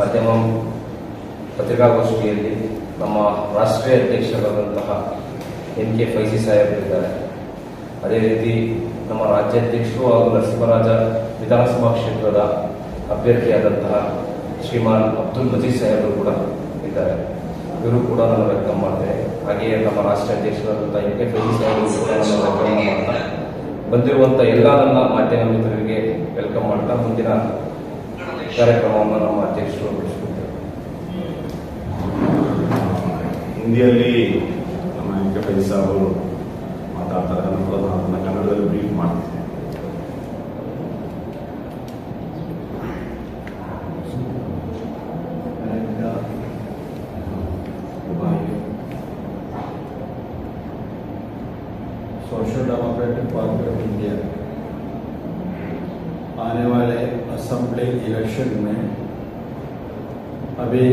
ಮಾಧ್ಯಮ ಪತ್ರಿಕಾಗೋಷ್ಠಿಯಲ್ಲಿ ನಮ್ಮ ರಾಷ್ಟ್ರೀಯ ಅಧ್ಯಕ್ಷರಾದಂತಹ NK ಫೈಸಿ ಸಾಹೇಬರಿದ್ದಾರೆ. ಅದೇ ರೀತಿ ನಮ್ಮ ರಾಜ್ಯಾಧ್ಯಕ್ಷರು ಹಾಗೂ ನರಸಿಂಹರಾಜ ವಿಧಾನಸಭಾ ಕ್ಷೇತ್ರದ ಅಭ್ಯರ್ಥಿಯಾದಂತಹ ಶ್ರೀಮಾನ್ ಅಬ್ದುಲ್ ಮಜೀದ್ ಸಾಹೇಬರು ಕೂಡ ಇದ್ದಾರೆ. ಇವರು ಕೂಡ ನಾನು ವೆಲ್ಕಮ್ ಮಾಡ್ತೇನೆ. ಹಾಗೆಯೇ ನಮ್ಮ ರಾಷ್ಟ್ರೀಯ ಅಧ್ಯಕ್ಷರಾದಂತಹ NK ಫೈಸಿ ಸಾಹೇಬರು ಕೂಡ ನಾನು ವೆಲ್ಕಮ್ ಮಾಡ್ತಾ ಬಂದಿರುವಂಥ ಎಲ್ಲ ನನ್ನ ಮಾಧ್ಯಮ ಮಿತ್ರರಿಗೆ ವೆಲ್ಕಮ್ ಮಾಡ್ತಾ ಮುಂದಿನ ಕಾರ್ಯಕ್ರಮವನ್ನು ನಮ್ಮ ಅಧ್ಯಕ್ಷರು ನಡೆಸಿಕೊಡ್ತಾರೆ. ಹಿಂದಿಯಲ್ಲಿ ನಮ್ಮ NK ಫೈಸಿ ಸಾಹೇಬರು ಮಾತಾಡ್ತಾರೆ, ಅದನ್ನು ಕನ್ನಡದಲ್ಲಿ ಬ್ರೀಫ್ ಮಾಡ್ತೀನಿ. Social democratic party of India आने वाले असेंबली इलेक्शन में अभी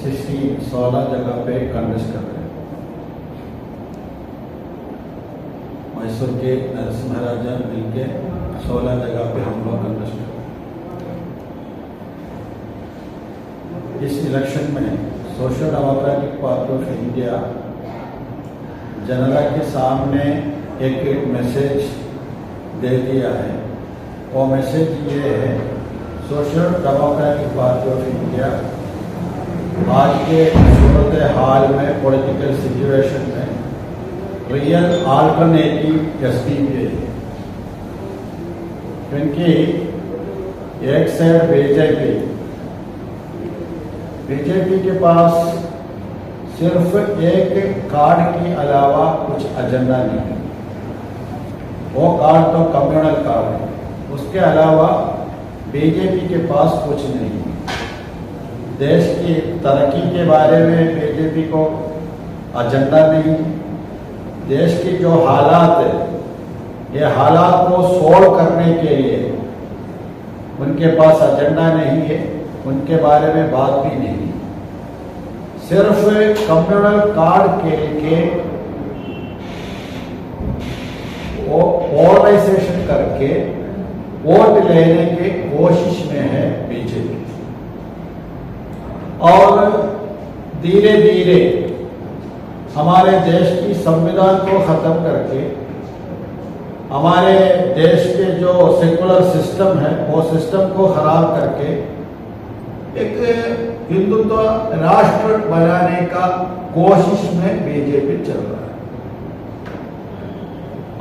16 जगह पे कंटेस्ट कर रहे हैं. मैसूर के नरसिंहराजा मिलके 16 जगह पे हम लोग कंटेस्ट कर रहे हैं. इस इलेक्शन में social democratic party of India जनता के सामने एक मैसेज दे दिया है. वो मैसेज ये है, social democratic party of India आज के सूरत हाल में पॉलिटिकल सिचुएशन में रियल आल्टरनेटिव SDP है. क्योंकि एक साइड बीजेपी के पास सिर्फ एक कार्ड के अलावा कुछ एजेंडा नहीं है. वो कार्ड तो कम्युनल कार्ड है, उसके अलावा बीजेपी के पास कुछ नहीं है. देश की तरक्की के बारे में बीजेपी को एजेंडा नहीं. देश की जो हालात है, ये हालात को सॉल्व करने के लिए उनके पास एजेंडा नहीं है, उनके बारे में बात भी नहीं. सिर्फ कम्युनल कार्ड के वो पोलराइजेशन करके वोट लेने की कोशिश में है बीजेपी. और धीरे धीरे हमारे देश की संविधान को खत्म करके हमारे देश के जो सेकुलर सिस्टम है वो सिस्टम को खराब करके एक हिंदुत्व राष्ट्र बनाने का कोशिश में बीजेपी चल रहा है.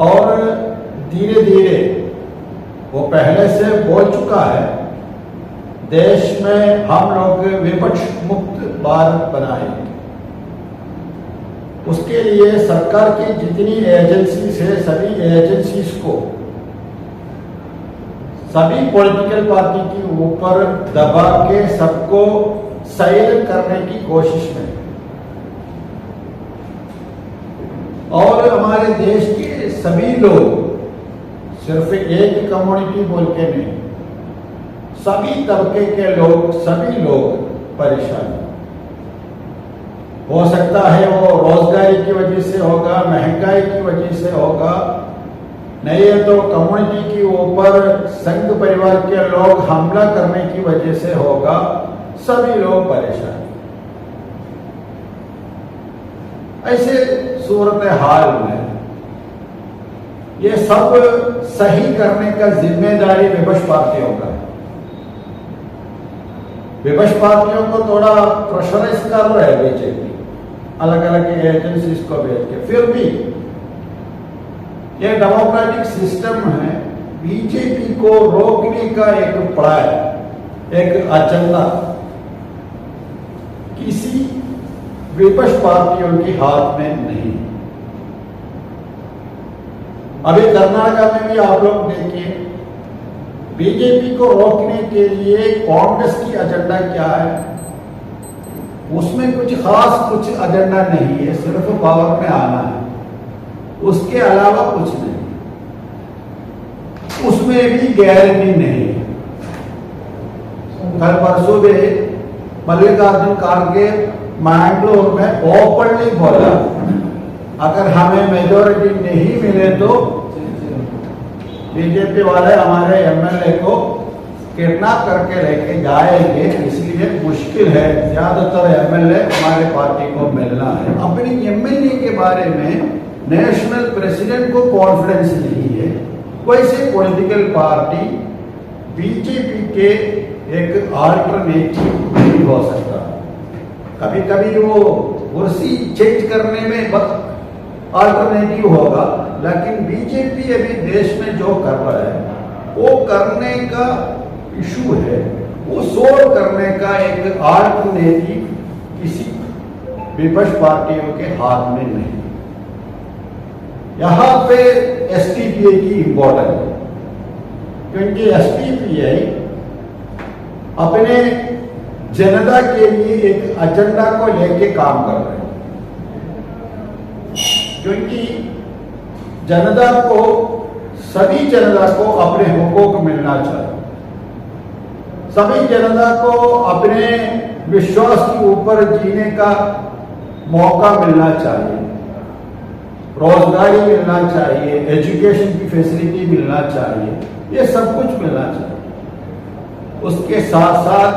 और धीरे धीरे वो पहले से बोल चुका है, देश में हम लोग विपक्ष मुक्त भारत बनाएंगे. उसके लिए सरकार की जितनी एजेंसीज है, सभी एजेंसीज को सभी पॉलिटिकल पार्टी के ऊपर दबा के सबको साइलेंट करने की कोशिश में. और हमारे देश के सभी लोग, सिर्फ एक कम्युनिटी बोल के नहीं, सभी तबके के लोग, सभी लोग परेशान. हो सकता है वो रोजगारी की वजह से होगा, महंगाई की वजह से होगा, नहीं है तो कम्युनिटी के ऊपर संघ परिवार के लोग हमला करने की वजह से होगा. सभी लोग परेशान. ऐसे सूरत हाल में ये सब सही करने का जिम्मेदारी विपक्ष पार्टियों का है. विपक्ष पार्टियों को थोड़ा प्रेशराइज कर रहा है बीजेपी, अलग अलग एजेंसीज को भेज के. फिर भी ये डेमोक्रेटिक सिस्टम है, बीजेपी को रोकने का एक पड़ाव, एक एजेंडा किसी विपक्ष पार्टियों के हाथ में नहीं. अभी कर्नाटक में भी आप लोग देखिए, बीजेपी को रोकने के लिए कांग्रेस की एजेंडा क्या है, उसमें कुछ खास कुछ एजेंडा नहीं है, सिर्फ पावर में आना है, उसके अलावा कुछ नहीं. उसमें भी गारंटी नहीं है. कल परसों भी मल्लिकार्जुन खड़गे मैंगलोर में ओपनली बोला, अगर हमें मेजोरिटी नहीं मिले तो बीजेपी वाले हमारे MLA को किडनैप करके लेके जाएंगे, इसलिए मुश्किल है। ज्यादातर एमएलए हमारे पार्टी को मिलना है। अपनी एमएलए के बारे में नेशनल प्रेसिडेंट को कॉन्फिडेंस नहीं है, वैसे पॉलिटिकल पार्टी बीजेपी के एक अल्टरनेटिव नहीं हो सकता। कभी कभी वो कुर्सी चेंज करने में अल्टरनेटिव होगा, लेकिन बीजेपी अभी देश में जो कर रहा है वो करने का इशू है, वो सोल्व करने का एक अल्टरनेटिव किसी विपक्ष पार्टियों के हाथ में नहीं। यहां पे एसटीपीआई की इंपॉर्टेंट है, क्योंकि एसटीपीआई अपने जनता के लिए एक एजेंडा को लेके काम कर रहे हैं, क्योंकि जनता को, सभी जनता को अपने हुकूक मिलना चाहिए, सभी जनता को अपने विश्वास के ऊपर जीने का मौका मिलना चाहिए, रोजगारी मिलना चाहिए, एजुकेशन की फैसिलिटी मिलना चाहिए, ये सब कुछ मिलना चाहिए। उसके साथ साथ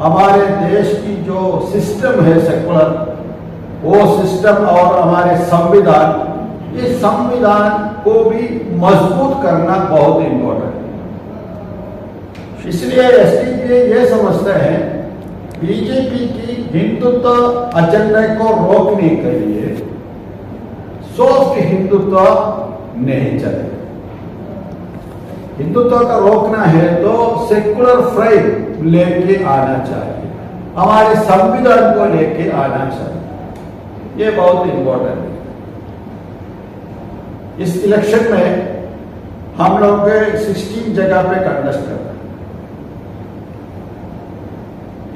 हमारे देश की जो सिस्टम है सेकुलर, वो सिस्टम और हमारे संविधान, ये संविधान को भी मजबूत करना बहुत इम्पोर्टेंट है। इसलिए एसडीपीआई ये समझते हैं बीजेपी की हिंदुत्व एजेंडा को रोकने के लिए सॉफ्ट हिंदुत्व नहीं चलेगा। हिंदुत्व का रोकना है तो सेकुलर फ्रेम लेके आना चाहिए, हमारे संविधान को लेके आना चाहिए, ये बहुत इंपॉर्टेंट है। इस इलेक्शन में हम लोग 16 जगह पे कंटेस्ट कर रहे हैं।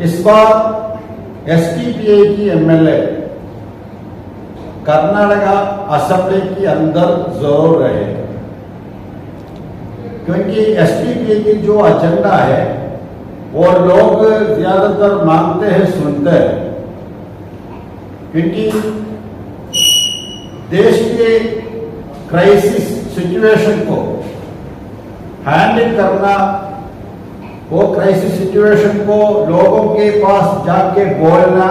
इस बार एसटीपीआई की एमएलए कर्नाटका असेंबली के अंदर जरूर रहेगा, क्योंकि एसटीपीआई की जो एजेंडा है वो लोग ज्यादातर मांगते हैं, सुनते हैं, क्योंकि देश के क्राइसिस सिचुएशन को हैंडल करना, वो क्राइसिस सिचुएशन को लोगों के पास जाके बोलना,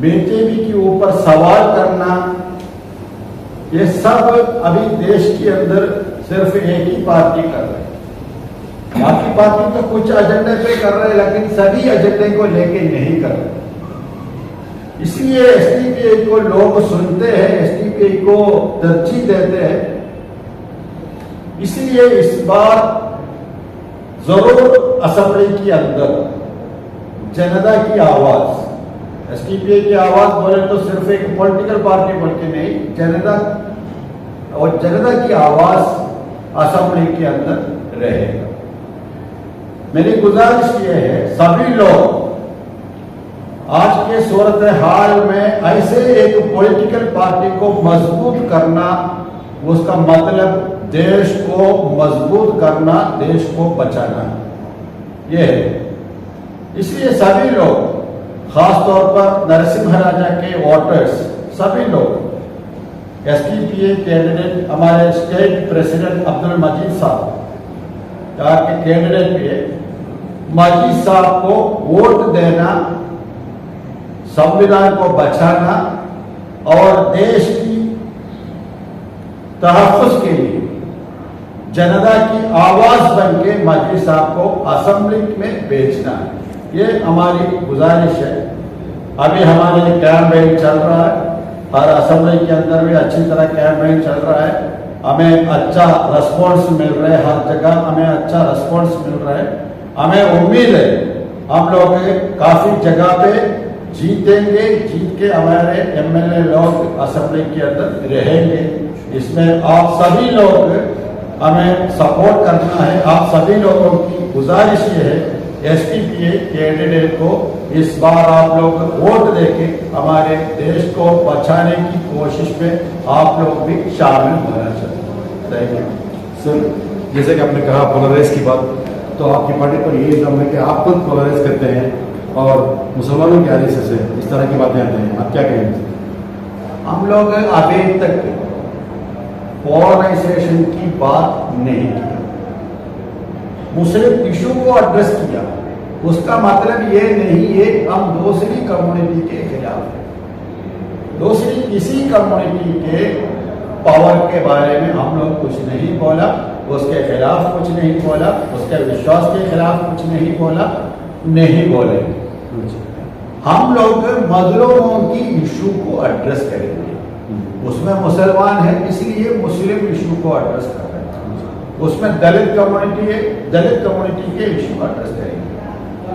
बीजेपी के ऊपर सवाल करना, ये सब अभी देश के अंदर सिर्फ एक ही पार्टी कर रही है। बाकी पार्टी तो कुछ एजेंडे पे कर रहे हैं, लेकिन सभी एजेंडे को लेके नहीं कर रहे। इसलिए एसटीपीआई को लोग सुनते हैं, एसटीपीआई को तरजीह देते हैं। इसलिए इस बार जरूर असेंबली के अंदर जनता की आवाज, एसटीपीआई की आवाज बोले तो सिर्फ एक पॉलिटिकल पार्टी बोल के नहीं, जनता और जनता की आवाज असेंबली के अंदर रहेगा। मेरी गुजारिश ये है, सभी लोग आज के सूरत हाल में ऐसे एक पॉलिटिकल पार्टी को मजबूत करना, उसका मतलब देश को मजबूत करना, देश को बचाना, ये है। इसलिए सभी लोग, खासतौर पर नरसिम्हा राजा के वोटर्स, सभी लोग एसटीपीआई कैंडिडेट, हमारे स्टेट प्रेसिडेंट अब्दुल मजीद साहब के कैंडिडेट भी है, मजीद साहब को वोट देना, संविधान को बचाना और देश की तहफ़्फ़ुज़ के लिए जनता की आवाज बन के मजीद साहब को असेंबली में भेजना है, ये हमारी गुजारिश है। अभी हमारे कैंपेन चल रहा है, हर असेंबली के अंदर भी अच्छी तरह कैंपेन चल रहा है, हमें अच्छा रिस्पॉन्स मिल रहा है, हर जगह हमें अच्छा रिस्पॉन्स मिल रहा है। हमें उम्मीद है हम लोग काफी जगह पे जीतेंगे, जीत के हमारे एमएलए लोग असेंबली के अंदर रहेंगे। इसमें आप सभी लोग हमें सपोर्ट करना है। आप सभी लोगों की गुजारिश ये है, एसटीपीआई कैंडिडेट को इस बार आप लोग वोट देके हमारे देश को बचाने की कोशिश में आप लोग भी शामिल होना चाहिए। Thank you sir. जैसे कि आपने कहा पोलराइज की बात, तो आपकी पार्टी पर ये इल्जाम है कि आप खुद पोलराइज करते हैं और मुसलमानों के आदेश से इस तरह की बातें आते हैं, आप क्या कहेंगे? हम लोग अभी तक पोलराइजेशन की बात नहीं की। मुस्लिम इशू को एड्रेस किया, उसका मतलब ये नहीं है हम दूसरी कम्युनिटी के खिलाफ हैं। दूसरी किसी कम्युनिटी के पावर के बारे में हम लोग कुछ नहीं बोला, उसके खिलाफ कुछ नहीं बोला, उसके विश्वास के खिलाफ कुछ नहीं बोला, नहीं बोले। हम लोग मजलूमों की इशू को एड्रेस करेंगे, उसमें मुसलमान है इसलिए मुस्लिम इशू को एड्रेस कर रहे हैं, उसमें दलित कम्युनिटी है, दलित कम्युनिटी के इशू एड्रेस करेंगे।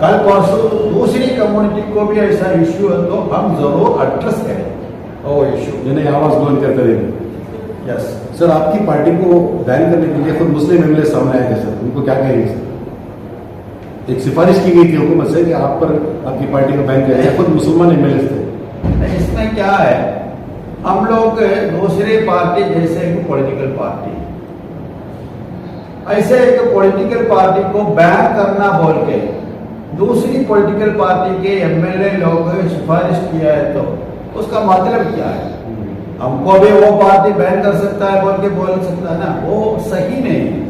कल परसों दूसरी कम्युनिटी को भी ऐसा इशू है तो हम जरूर एड्रेस करेंगे वो इशू, यानी आवाज बुलंद करते रहेंगे। यस सर, आपकी पार्टी को बैन करने के लिए खुद मुस्लिम एमएलए सामने आए थे सर, उनको क्या कहेंगे सर? एक सिफारिश की गई थी हुकूमत से कि आप पर आपकी पार्टी को बैन किया जाए, खुद मुसलमान एमएलए थे। इसमें क्या है, हम लोग दूसरे पार्टी जैसे एक पॉलिटिकल पार्टी, ऐसे एक पॉलिटिकल पार्टी को बैन करना बोल के दूसरी पॉलिटिकल पार्टी के एमएलए लोग सिफारिश किया है तो उसका मतलब क्या है? हमको भी वो पार्टी बैन कर सकता है बोल के बोल सकता है ना, वो सही नहीं है।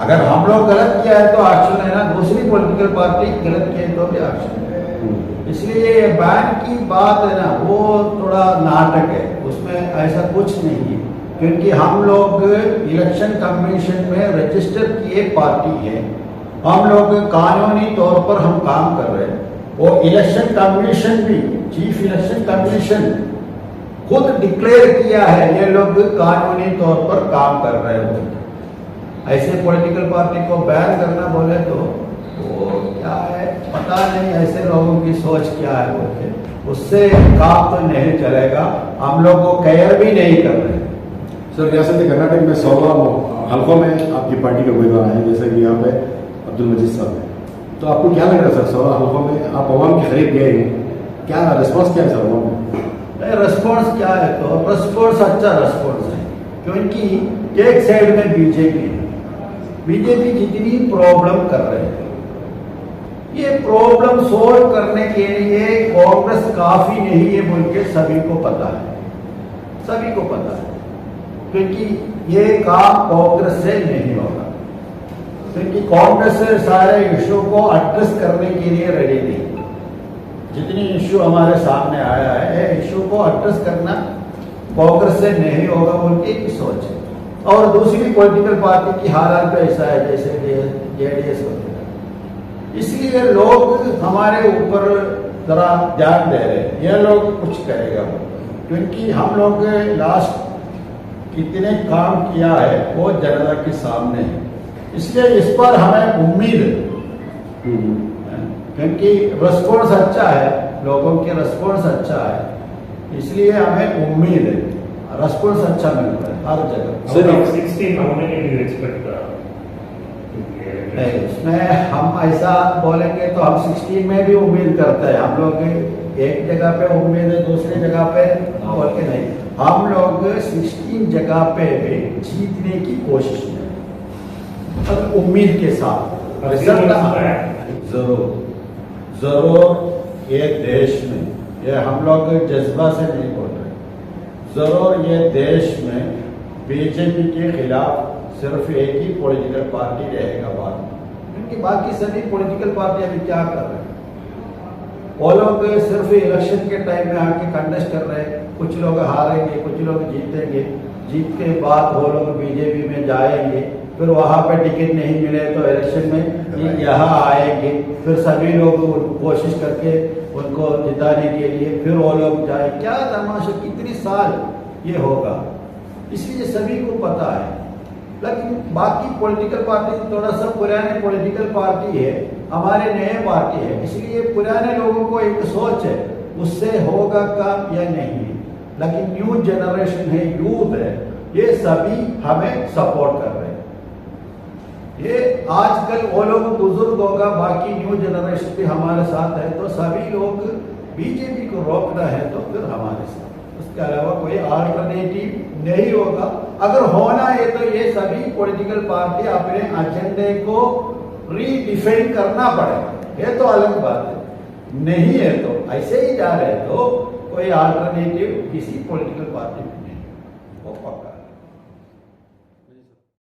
अगर हम लोग गलत किया है तो एक्शन है ना, दूसरी पॉलिटिकल पार्टी गलत किया है तो भी एक्शन है। इसलिए ये बैन की बात है ना, वो थोड़ा नाटक है, उसमें ऐसा कुछ नहीं है, क्योंकि हम लोग इलेक्शन कमीशन में रजिस्टर किए पार्टी है, हम लोग कानूनी तौर पर हम काम कर रहे हैं। वो इलेक्शन कमीशन भी, चीफ इलेक्शन कमीशन खुद डिक्लेयर किया है ये लोग कानूनी तौर पर काम कर रहे हो। ऐसे पॉलिटिकल पार्टी को बैन करना बोले तो वो क्या है पता नहीं, ऐसे लोगों की सोच क्या है बोलते, उससे काम तो नहीं चलेगा, हम लोग को केयर भी नहीं कर रहे। सर, रियासत कर्नाटक में 16 हल्कों में आपकी पार्टी के उम्मीदवार हैं, जैसे कि यहाँ पे अब्दुल मजीद साहब हैं, तो आपको क्या लग रहा है सर 16 हल्कों में आप अवाम के करीब गए हैं, क्या रिस्पॉन्स क्या है सर अवाम में? रिस्पॉन्स क्या है तो रिस्पॉन्स अच्छा रिस्पॉन्स है, क्योंकि एक साइड में बीजेपी जितनी प्रॉब्लम कर रहे हैं, ये प्रॉब्लम सोल्व करने के लिए कांग्रेस काफी नहीं है बोल के सभी को पता है, सभी को पता है, क्योंकि ये काम कांग्रेस से नहीं होगा, क्योंकि कांग्रेस से सारे इशू को एड्रेस करने के लिए रेडी नहीं। जितनी इशू हमारे सामने आया है इशू को एड्रेस करना कांग्रेस से नहीं होगा बोल के एक सोच है। और दूसरी पॉलिटिकल पार्टी की हालात तो ऐसा है जैसे जेडीएस वगैरह, इसलिए लोग हमारे ऊपर जरा ध्यान दे रहे हैं, ये लोग कुछ करेगा, क्योंकि हम लोग लास्ट कितने काम किया है वो जनता के सामने है, इसलिए इस पर हमें उम्मीद है, क्योंकि रिस्पॉन्स अच्छा है, लोगों के रिस्पॉन्स अच्छा है, इसलिए हमें उम्मीद है, रिस्पॉन्स अच्छा मिल रहा है हर जगह। Sir, 16 how many do you expect? नहीं, उसमें हम ऐसा बोलेंगे तो हम 16 में भी उम्मीद करते हैं, हम लोग एक जगह पे उम्मीद है दूसरी जगह पे बोल के नहीं, हम लोग 16 जगह पे भी जीतने की कोशिश में, अब उम्मीद के साथ रिजल्ट जरूर ये देश में, ये हम लोग जज्बा से नहीं बोल रहे, जरूर ये देश में बीजेपी के खिलाफ सिर्फ एक ही पॉलिटिकल पार्टी रहेगा बात, क्योंकि बाकी सभी पॉलिटिकल पार्टी अभी क्या कर रहे हैं, वो लोग सिर्फ इलेक्शन के टाइम में आके कंटेस्ट कर रहे हैं, कुछ लोग हारेंगे कुछ लोग जीतेंगे, जीत के बाद वो लोग बीजेपी में जाएंगे, फिर वहां पे टिकट नहीं मिले तो इलेक्शन में यहाँ आएंगे, फिर सभी लोग कोशिश करके उनको जिताने के लिए फिर वो लोग जाए, क्या तमाशा कितने साल ये होगा, इसलिए सभी को पता है। लेकिन बाकी पॉलिटिकल पार्टी थोड़ा सा पुराने पॉलिटिकल पार्टी है, हमारे नए पार्टी है, इसलिए पुराने लोगों को एक सोच है उससे होगा काम या नहीं, लेकिन न्यू जनरेशन है, यूथ है, ये सभी हमें सपोर्ट कर रहे हैं। ये आजकल वो लोग बुजुर्ग होगा, बाकी न्यू जनरेशन भी हमारे साथ है, तो सभी लोग बीजेपी को रोकना है तो फिर हमारे साथ, उसके अलावा कोई अल्टरनेटिव नहीं होगा। अगर होना है तो ये सभी पॉलिटिकल पार्टी अपने एजेंडे को रीडिफाइन करना पड़ेगा, ये तो अलग बात है, नहीं है तो ऐसे ही जा रहे तो कोई अल्टरनेटिव किसी पॉलिटिकल पार्टी